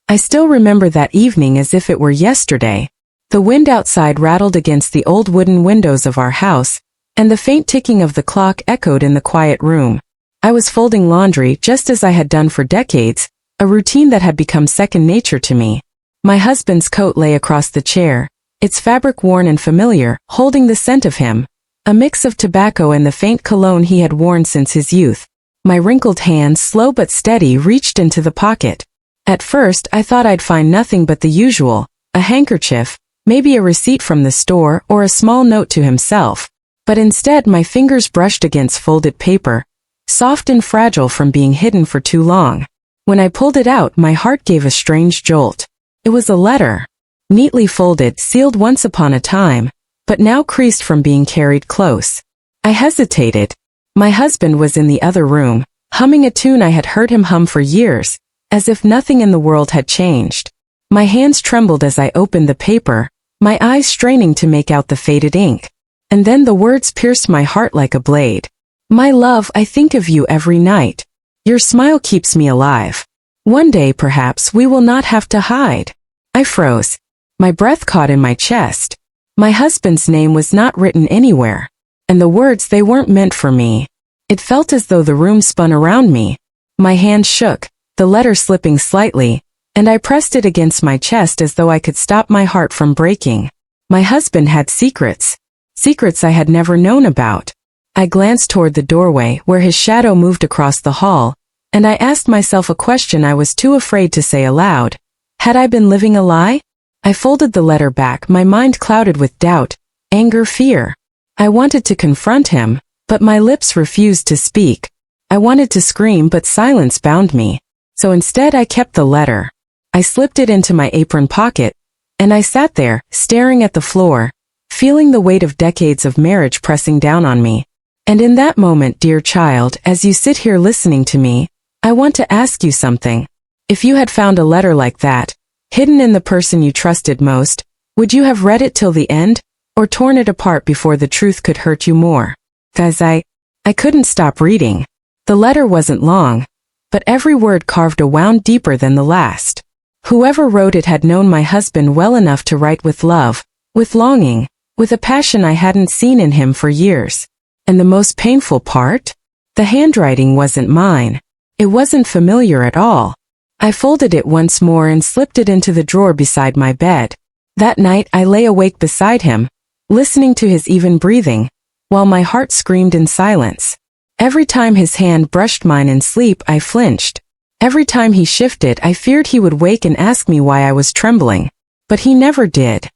I still remember that evening as if it were yesterday. The wind outside rattled against the old wooden windows of our house, and the faint ticking of the clock echoed in the quiet room. I was folding laundry just as I had done for decades, a routine that had become second nature to me. My husband's coat lay across the chair, its fabric worn and familiar, holding the scent of him, a mix of tobacco and the faint cologne he had worn since his youth. My wrinkled hand, slow but steady, reached into the pocket. At first, I thought I'd find nothing but the usual, a handkerchief, maybe a receipt from the store or a small note to himself. But instead my fingers brushed against folded paper, soft and fragile from being hidden for too long. When I pulled it out, my heart gave a strange jolt. It was a letter. Neatly folded, sealed once upon a time, but now creased from being carried close. I hesitated. My husband was in the other room, humming a tune I had heard him hum for years, as if nothing in the world had changed. My hands trembled as I opened the paper, my eyes straining to make out the faded ink. And then the words pierced my heart like a blade. My love, I think of you every night. Your smile keeps me alive. One day, perhaps, we will not have to hide. I froze. My breath caught in my chest. My husband's name was not written anywhere. And the words, they weren't meant for me. It felt as though the room spun around me. My hand shook, the letter slipping slightly, and I pressed it against my chest as though I could stop my heart from breaking. My husband had secrets. Secrets I had never known about. I glanced toward the doorway where his shadow moved across the hall, and I asked myself a question I was too afraid to say aloud. Had I been living a lie? I folded the letter back, my mind clouded with doubt, anger, fear. I wanted to confront him, but my lips refused to speak. I wanted to scream, but silence bound me. So instead I kept the letter. I slipped it into my apron pocket, and I sat there, staring at the floor, feeling the weight of decades of marriage pressing down on me. And in that moment, dear child, as you sit here listening to me, I want to ask you something. If you had found a letter like that, hidden in the person you trusted most, would you have read it till the end, or torn it apart before the truth could hurt you more? 'Cause I couldn't stop reading. The letter wasn't long, but every word carved a wound deeper than the last. Whoever wrote it had known my husband well enough to write with love, with longing, with a passion I hadn't seen in him for years. And the most painful part? The handwriting wasn't mine. It wasn't familiar at all. I folded it once more and slipped it into the drawer beside my bed. That night I lay awake beside him, listening to his even breathing, while my heart screamed in silence. Every time his hand brushed mine in sleep, I flinched. Every time he shifted, I feared he would wake and ask me why I was trembling. But he never did.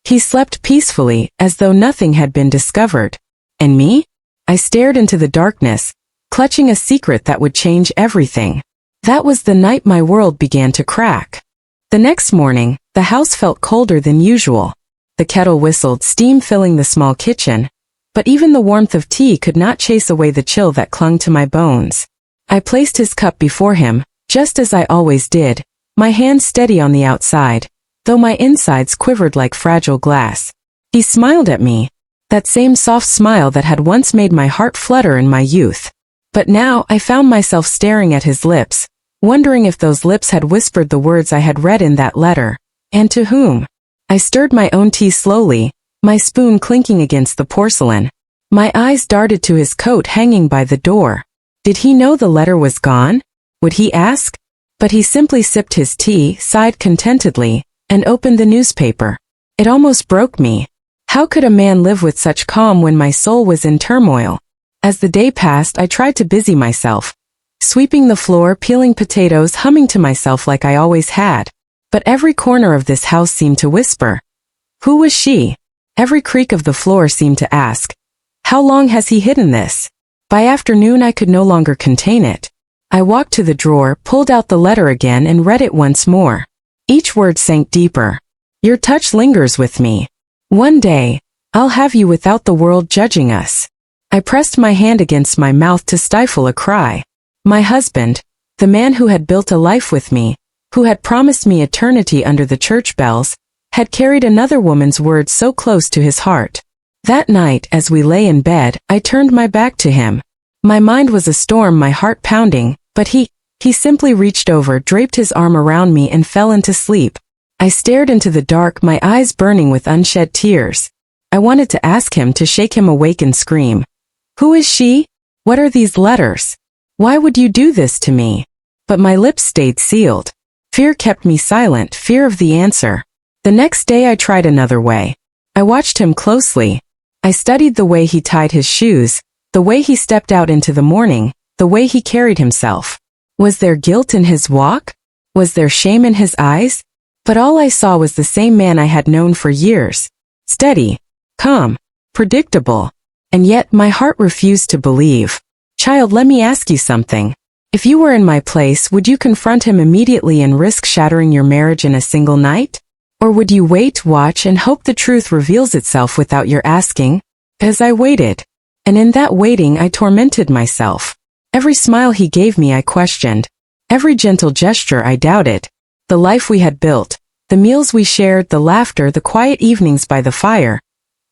He slept peacefully, as though nothing had been discovered. And me? I stared into the darkness, clutching a secret that would change everything. That was the night my world began to crack. The next morning, the house felt colder than usual. The kettle whistled, steam filling the small kitchen, but even the warmth of tea could not chase away the chill that clung to my bones. I placed his cup before him, just as I always did, my hand steady on the outside, though my insides quivered like fragile glass. He smiled at me, that same soft smile that had once made my heart flutter in my youth. But now I found myself staring at his lips, wondering if those lips had whispered the words I had read in that letter, and to whom. I stirred my own tea slowly, my spoon clinking against the porcelain. My eyes darted to his coat hanging by the door. Did he know the letter was gone? Would he ask? But he simply sipped his tea, sighed contentedly, and opened the newspaper. It almost broke me. How could a man live with such calm when my soul was in turmoil? As the day passed, I tried to busy myself, sweeping the floor, peeling potatoes, humming to myself like I always had. But every corner of this house seemed to whisper, "Who was she?" Every creak of the floor seemed to ask, "How long has he hidden this?" By afternoon I could no longer contain it. I walked to the drawer, pulled out the letter again and read it once more. Each word sank deeper. Your touch lingers with me. One day, I'll have you without the world judging us. I pressed my hand against my mouth to stifle a cry. My husband, the man who had built a life with me, who had promised me eternity under the church bells, had carried another woman's words so close to his heart. That night, as we lay in bed, I turned my back to him. My mind was a storm, my heart pounding, but he He simply reached over, draped his arm around me and fell into sleep. I stared into the dark, my eyes burning with unshed tears. I wanted to ask him, to shake him awake and scream. Who is she? What are these letters? Why would you do this to me? But my lips stayed sealed. Fear kept me silent, fear of the answer. The next day I tried another way. I watched him closely. I studied the way he tied his shoes, the way he stepped out into the morning, the way he carried himself. Was there guilt in his walk? Was there shame in his eyes? But all I saw was the same man I had known for years. Steady, calm, predictable. And yet my heart refused to believe. Child, let me ask you something. If you were in my place, would you confront him immediately and risk shattering your marriage in a single night? Or would you wait, watch, and hope the truth reveals itself without your asking? As I waited. And in that waiting I tormented myself. Every smile he gave me I questioned. Every gentle gesture I doubted. The life we had built, the meals we shared, the laughter, the quiet evenings by the fire.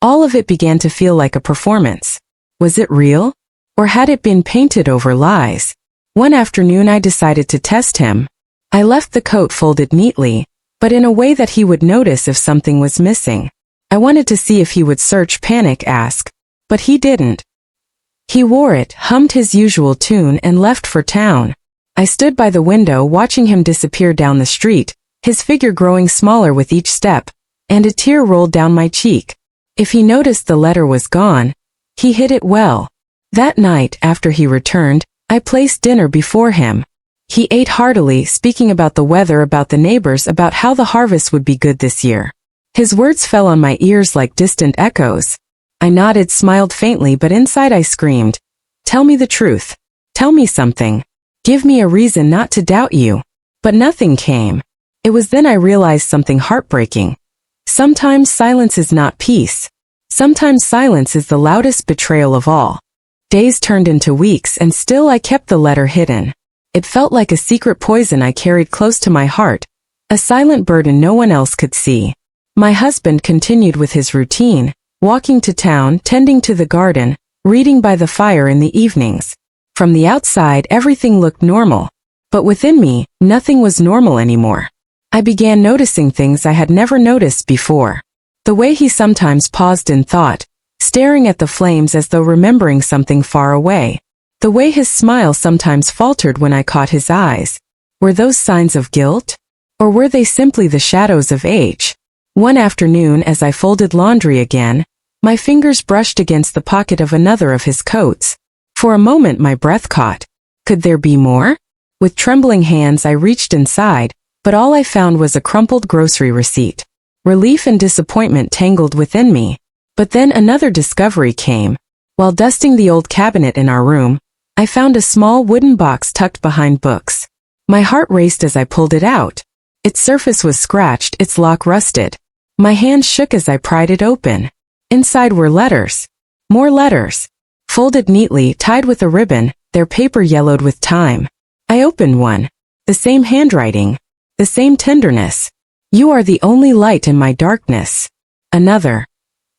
All of it began to feel like a performance. Was it real? Or had it been painted over lies? One afternoon I decided to test him. I left the coat folded neatly, but in a way that he would notice if something was missing. I wanted to see if he would search, panic, ask. But he didn't. He wore it, hummed his usual tune, and left for town. I stood by the window watching him disappear down the street, his figure growing smaller with each step, and a tear rolled down my cheek. If he noticed the letter was gone, he hid it well. That night, after he returned, I placed dinner before him. He ate heartily, speaking about the weather, about the neighbors, about how the harvest would be good this year. His words fell on my ears like distant echoes. I nodded, smiled faintly, but inside I screamed, "Tell me the truth. Tell me something. Give me a reason not to doubt you." But nothing came. It was then I realized something heartbreaking. Sometimes silence is not peace. Sometimes silence is the loudest betrayal of all. Days turned into weeks and still I kept the letter hidden. It felt like a secret poison I carried close to my heart, a silent burden no one else could see. My husband continued with his routine, walking to town, tending to the garden, reading by the fire in the evenings. From the outside, everything looked normal. But within me, nothing was normal anymore. I began noticing things I had never noticed before. The way he sometimes paused in thought, staring at the flames as though remembering something far away. The way his smile sometimes faltered when I caught his eyes. Were those signs of guilt? Or were they simply the shadows of age? One afternoon, as I folded laundry again, my fingers brushed against the pocket of another of his coats. For a moment my breath caught. Could there be more? With trembling hands I reached inside, but all I found was a crumpled grocery receipt. Relief and disappointment tangled within me. But then another discovery came. While dusting the old cabinet in our room, I found a small wooden box tucked behind books. My heart raced as I pulled it out. Its surface was scratched, its lock rusted. My hands shook as I pried it open. Inside were letters. More letters. Folded neatly, tied with a ribbon, their paper yellowed with time. I opened one. The same handwriting. The same tenderness. "You are the only light in my darkness." Another.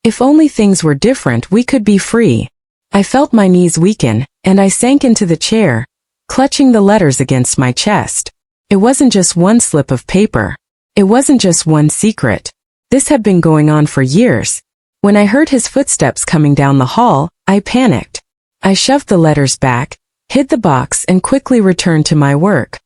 "If only things were different, we could be free." I felt my knees weaken, and I sank into the chair, clutching the letters against my chest. It wasn't just one slip of paper. It wasn't just one secret. This had been going on for years. When I heard his footsteps coming down the hall, I panicked. I shoved the letters back, hid the box, and quickly returned to my work.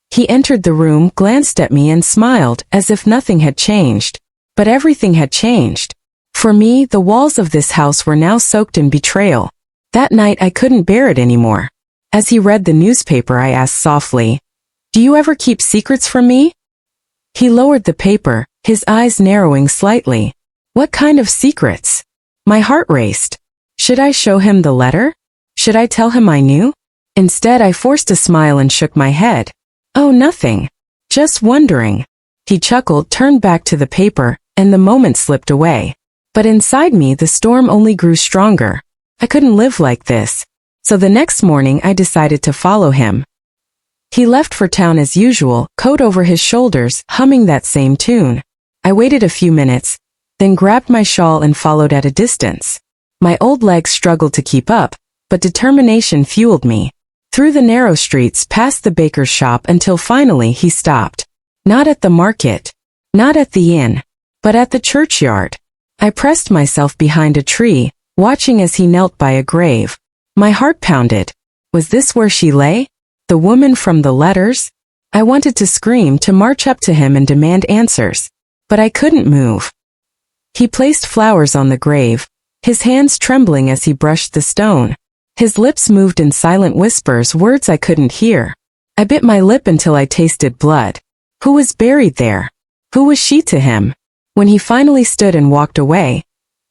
He entered the room, glanced at me, and smiled, as if nothing had changed. But everything had changed. For me, the walls of this house were now soaked in betrayal. That night I couldn't bear it anymore. As he read the newspaper, I asked softly, "Do you ever keep secrets from me?" He lowered the paper, his eyes narrowing slightly. What kind of secrets? My heart raced. Should I show him the letter? Should I tell him I knew? Instead, I forced a smile and shook my head. "Oh, nothing. Just wondering." He chuckled, turned back to the paper, and the moment slipped away. But inside me, the storm only grew stronger. I couldn't live like this. So the next morning, I decided to follow him. He left for town as usual, coat over his shoulders, humming that same tune. I waited a few minutes, then grabbed my shawl and followed at a distance. My old legs struggled to keep up, but determination fueled me. through the narrow streets past the baker's shop until finally he stopped. Not at the market, not at the inn, but at the churchyard. I pressed myself behind a tree, watching as he knelt by a grave. My heart pounded. Was this where she lay? The woman from the letters? I wanted to scream, to march up to him and demand answers. But I couldn't move. He placed flowers on the grave, his hands trembling as he brushed the stone. His lips moved in silent whispers, words I couldn't hear. I bit my lip until I tasted blood. Who was buried there? Who was she to him? When he finally stood and walked away,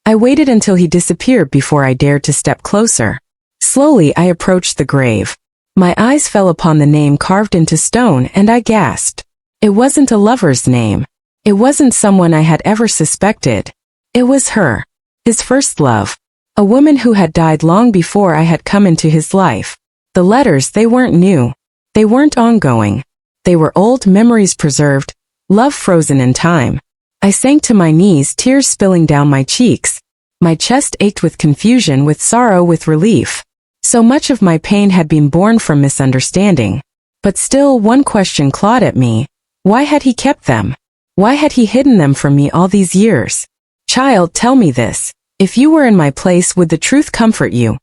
I waited until he disappeared before I dared to step closer. Slowly I approached the grave. My eyes fell upon the name carved into stone and I gasped. It wasn't a lover's name. It wasn't someone I had ever suspected. It was her. His first love. A woman who had died long before I had come into his life. The letters, they weren't new. They weren't ongoing. They were old memories preserved, love frozen in time. I sank to my knees, tears spilling down my cheeks. My chest ached with confusion, with sorrow, with relief. So much of my pain had been born from misunderstanding. But still, one question clawed at me. Why had he kept them? Why had he hidden them from me all these years? Child, tell me this. If you were in my place, would the truth comfort you?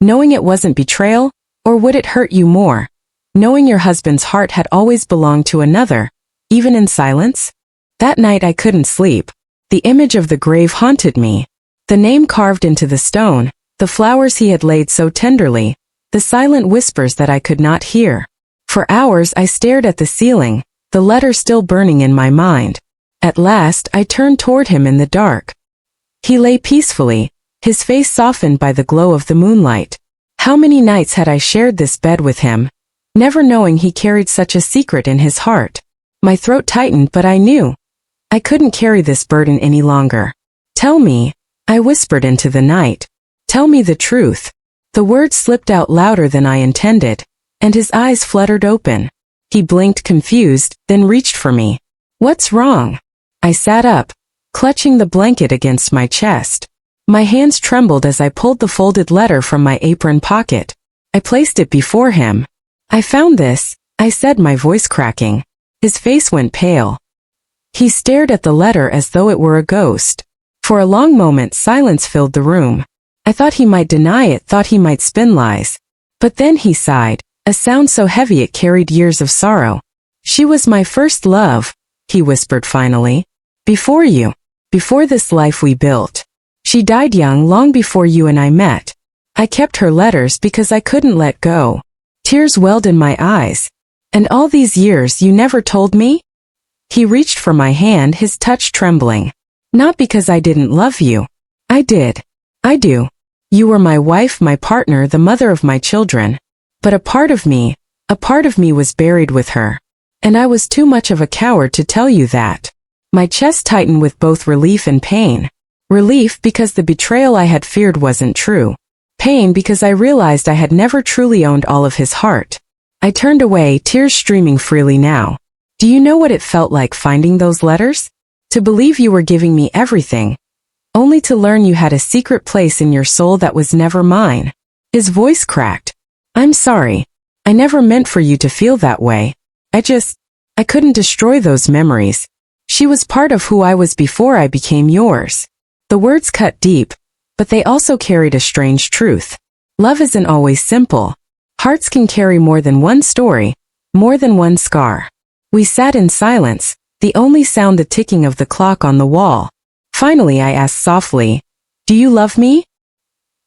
Knowing it wasn't betrayal? Or would it hurt you more? Knowing your husband's heart had always belonged to another, even in silence? That night I couldn't sleep. The image of the grave haunted me. The name carved into the stone, the flowers he had laid so tenderly, the silent whispers that I could not hear. For hours I stared at the ceiling, the letter still burning in my mind. At last I turned toward him in the dark. He lay peacefully, his face softened by the glow of the moonlight. How many nights had I shared this bed with him, never knowing he carried such a secret in his heart. My throat tightened, but I knew I couldn't carry this burden any longer. Tell me, I whispered into the night. Tell me the truth. The words slipped out louder than I intended, and his eyes fluttered open. He blinked confused, then reached for me. What's wrong? I sat up, clutching the blanket against my chest. My hands trembled as I pulled the folded letter from my apron pocket. I placed it before him. I found this, I said, my voice cracking. His face went pale. He stared at the letter as though it were a ghost. For a long moment silence filled the room. I thought he might deny it, thought he might spin lies. But then he sighed, a sound so heavy it carried years of sorrow. She was my first love, he whispered finally. Before you. Before this life we built. She died young, long before you and I met. I kept her letters because I couldn't let go. Tears welled in my eyes. And all these years you never told me? He reached for my hand, his touch trembling. Not because I didn't love you. I did. I do. You were my wife, my partner, the mother of my children. But a part of me was buried with her. And I was too much of a coward to tell you that. My chest tightened with both relief and pain. Relief because the betrayal I had feared wasn't true. Pain because I realized I had never truly owned all of his heart. I turned away, tears streaming freely now. Do you know what it felt like finding those letters? To believe you were giving me everything, only to learn you had a secret place in your soul that was never mine. His voice cracked. I'm sorry. I never meant for you to feel that way. I couldn't destroy those memories. She was part of who I was before I became yours. The words cut deep, but they also carried a strange truth. Love isn't always simple. Hearts can carry more than one story, more than one scar. We sat in silence, the only sound the ticking of the clock on the wall. Finally I asked softly, "Do you love me?"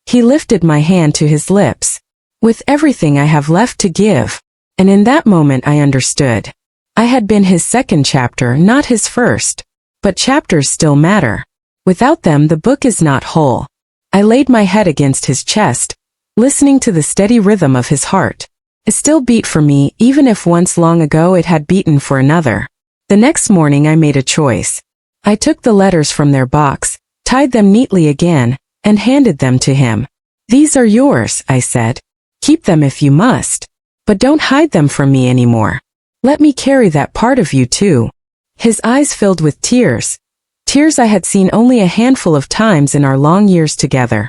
He lifted my hand to his lips. "With everything I have left to give." And in that moment I understood. I had been his second chapter, not his first. But chapters still matter. Without them the book is not whole. I laid my head against his chest, listening to the steady rhythm of his heart. It still beat for me, even if once long ago it had beaten for another. The next morning I made a choice. I took the letters from their box, tied them neatly again, and handed them to him. "These are yours," I said. "Keep them if you must. But don't hide them from me anymore. Let me carry that part of you too." His eyes filled with tears. Tears I had seen only a handful of times in our long years together.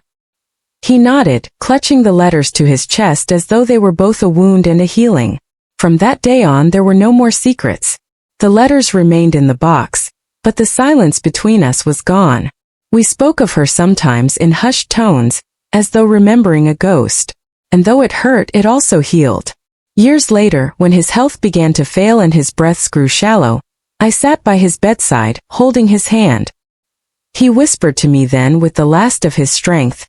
He nodded, clutching the letters to his chest as though they were both a wound and a healing. From that day on there were no more secrets. The letters remained in the box, but the silence between us was gone. We spoke of her sometimes in hushed tones, as though remembering a ghost. And though it hurt, it also healed. Years later, when his health began to fail and his breaths grew shallow, I sat by his bedside, holding his hand. He whispered to me then with the last of his strength,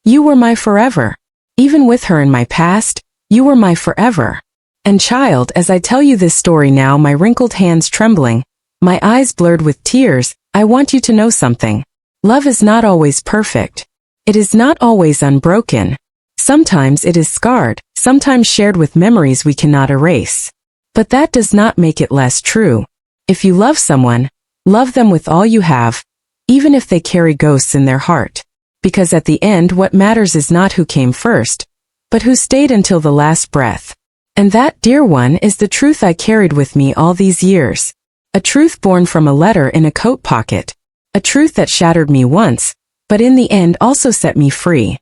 "You were my forever. Even with her in my past, you were my forever." And child, as I tell you this story now, my wrinkled hands trembling, my eyes blurred with tears, I want you to know something. Love is not always perfect. It is not always unbroken. Sometimes it is scarred, sometimes shared with memories we cannot erase. But that does not make it less true. If you love someone, love them with all you have, even if they carry ghosts in their heart. Because at the end what matters is not who came first, but who stayed until the last breath. And that, dear one, is the truth I carried with me all these years. A truth born from a letter in a coat pocket. A truth that shattered me once, but in the end also set me free.